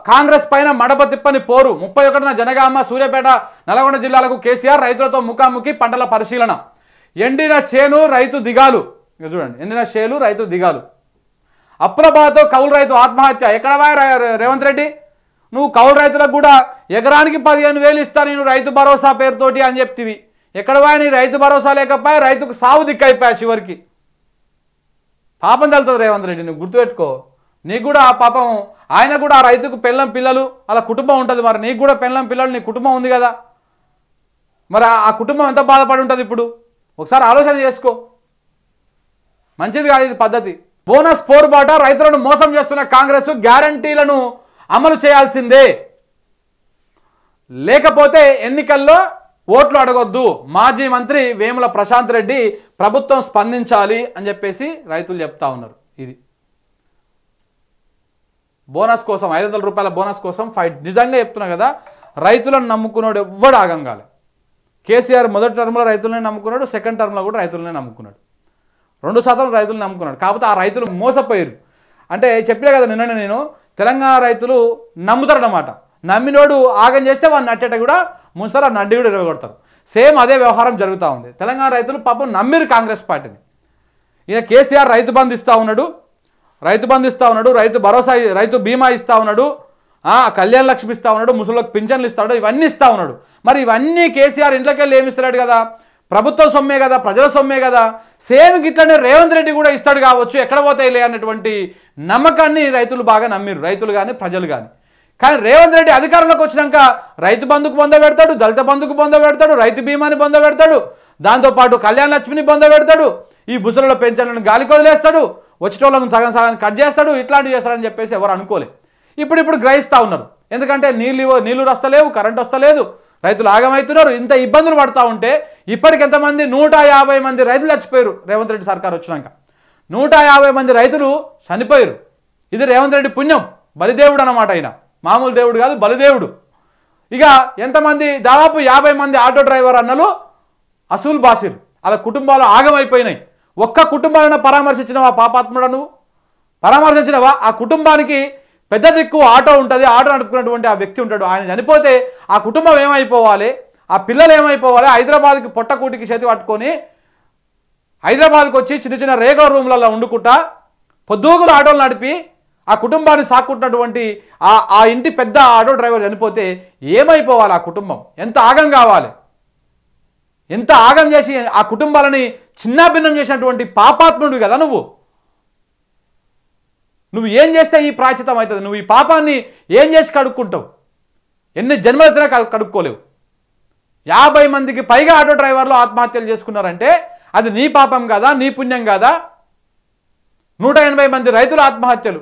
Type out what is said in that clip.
కాంగ్రెస్ పైన మడప తిప్పని పోరు 31న జనగామ సూర్యాపేట నల్గొండ జిల్లాలకు కేసీఆర్ రైతులతో ముఖాముఖి పంటల పరిశీలన ఎండిన చేను రైతు దిగాలు చూడండి ఎండిన చేలు రైతు దిగాలు అప్పుల బాధతో కౌలు రైతు ఆత్మహత్య ఎక్కడ రేవంత్ రెడ్డి నువ్వు కౌలు రైతులకు కూడా ఎకరానికి 15,000 ఇస్తా నేను రైతు భరోసా పేరుతోటి అని చెప్తివి ఎక్కడ నీ రైతు భరోసా లేకపోయా రైతుకు సావు దిక్కైపోయా చివరికి పాపం తలుతుంది రేవంత్ రెడ్డి నువ్వు గుర్తుపెట్టుకో నీకు కూడా ఆ పాపం ఆయన కూడా ఆ రైతుకు పెళ్ళం పిల్లలు అలా కుటుంబం ఉంటుంది మరి నీకు కూడా పెళ్ళం పిల్లలు నీ కుటుంబం ఉంది కదా మరి ఆ కుటుంబం ఎంత బాధపడి ఉంటుంది ఇప్పుడు ఒకసారి ఆలోచన చేసుకో మంచిది కాదు ఇది పద్ధతి బోనస్ పోరుబాట రైతులను మోసం చేస్తున్న కాంగ్రెస్ గ్యారంటీలను అమలు చేయాల్సిందే లేకపోతే ఎన్నికల్లో ఓట్లు అడగొద్దు మాజీ మంత్రి వేముల ప్రశాంత్ రెడ్డి ప్రభుత్వం స్పందించాలి అని చెప్పేసి రైతులు చెప్తా ఉన్నారు ఇది బోనస్ కోసం 500 రూపాయల బోనస్ కోసం ఫైట్ నిజంగా చెప్తున్నా కదా రైతులను నమ్ముకున్నాడు ఎవ్వడు ఆగం కాలే కేసీఆర్ మొదటి టర్మ్లో రైతులనే నమ్ముకున్నాడు సెకండ్ టర్మ్లో కూడా రైతులనే నమ్ముకున్నాడు 2% రైతులు నమ్ముకున్నాడు కాకపోతే ఆ రైతులు మోసపోయారు అంటే చెప్పలే కదా నిన్న నేను తెలంగాణ రైతులు నమ్ముతారన్నమాట నమ్మినోడు ఆగం చేస్తే వాడిని నట్టేట కూడా ముంచుతారు ఆ నడ్డి కూడా ఇరగొడతారు సేమ్ అదే వ్యవహారం జరుగుతూ ఉంది తెలంగాణ రైతులు పాపం నమ్మిరు కాంగ్రెస్ పార్టీని ఈయన కేసీఆర్ రైతు బంధు ఇస్తూ ఉన్నాడు రైతు భరోసా రైతు బీమా ఇస్తూ ఉన్నాడు కళ్యాణ లక్ష్మి ఇస్తూ ఉన్నాడు ముసలికి పింఛన్లు ఇస్తాడు ఇవన్నీ ఇస్తూ ఉన్నాడు మరి ఇవన్నీ కేసీఆర్ ఇంట్లోకి వెళ్ళి ఏమి ఇస్తున్నాడు కదా ప్రభుత్వ సొమ్మే కదా ప్రజల సొమ్మే కదా సేమ్ గిట్లనే రేవంత్ రెడ్డి కూడా ఇస్తాడు కావచ్చు ఎక్కడ పోతాయిలే అన్నటువంటి నమ్మకాన్ని రైతులు బాగా నమ్మిరు రైతులు కానీ ప్రజలు కానీ కానీ రేవంత్ రెడ్డి అధికారంలోకి వచ్చినాక రైతు బంధుకు పొందబెడతాడు దళిత బంధుకు పొందబెడతాడు రైతు బీమాని పొందబెడతాడు దాంతోపాటు కళ్యాణ లక్ష్మిని పొందబెడతాడు ఈ ముసలిలో పెన్షన్లను గాలికి వదిలేస్తాడు వచ్చేటోళ్ళను సగం సగాన్ని కట్ చేస్తాడు ఇట్లాంటివి చేస్తాడని చెప్పేసి ఎవరు అనుకోలే ఇప్పుడు గ్రహిస్తూ ఉన్నారు ఎందుకంటే నీళ్లు వస్తలేవు కరెంట్ వస్తలేదు రైతులు ఆగమవుతున్నారు ఇంత ఇబ్బందులు పడతా ఉంటే ఇప్పటికి ఎంతమంది 150 మంది రైతులు చచ్చిపోయారు రేవంత్ రెడ్డి సర్కార్ వచ్చినాక 150 మంది రైతులు చనిపోయారు ఇది రేవంత్ రెడ్డి పుణ్యం బలిదేవుడు అన్నమాట ఆయన మామూలు దేవుడు కాదు బలిదేవుడు ఇక ఎంతమంది దాదాపు 50 మంది ఆటో డ్రైవర్ అన్నలు అసూలు బాసిరు అలా కుటుంబాలు ఆగమైపోయినాయి ఒక్క కుటుంబాలను పరామర్శించినవా పాపాత్ముడు నువ్వు పరామర్శించినవా ఆ కుటుంబానికి పెద్ద దిక్కు ఆటో ఉంటుంది ఆటో నడుపుకున్నటువంటి ఆ వ్యక్తి ఉంటాడు ఆయన చనిపోతే ఆ కుటుంబం ఏమైపోవాలి ఆ పిల్లలు ఏమైపోవాలి హైదరాబాద్కి పొట్టకూటికి చేతి పట్టుకొని హైదరాబాద్కి వచ్చి చిన్న చిన్న రేగుల రూమ్లలో వండుకుంటా పొద్దుగులు ఆటోలు నడిపి ఆ కుటుంబాన్ని సాక్కుంటున్నటువంటి ఆ ఇంటి పెద్ద ఆటో డ్రైవర్ చనిపోతే ఏమైపోవాలి ఆ కుటుంబం ఎంత ఆగం కావాలి ఎంత ఆగం చేసి ఆ కుటుంబాలని చిన్నాభిన్నం చేసినటువంటి పాపాత్ముడు కదా నువ్వు ఏం చేస్తే ఈ ప్రాచితం అవుతుంది నువ్వు ఈ పాపాన్ని ఏం చేసి కడుక్కుంటావు ఎన్ని జన్మలెత్తినా కడుక్కోలేవు 50 మందికి పైగా ఆటో డ్రైవర్లు ఆత్మహత్యలు చేసుకున్నారంటే అది నీ పాపం కాదా నీ పుణ్యం కాదా 180 మంది రైతుల ఆత్మహత్యలు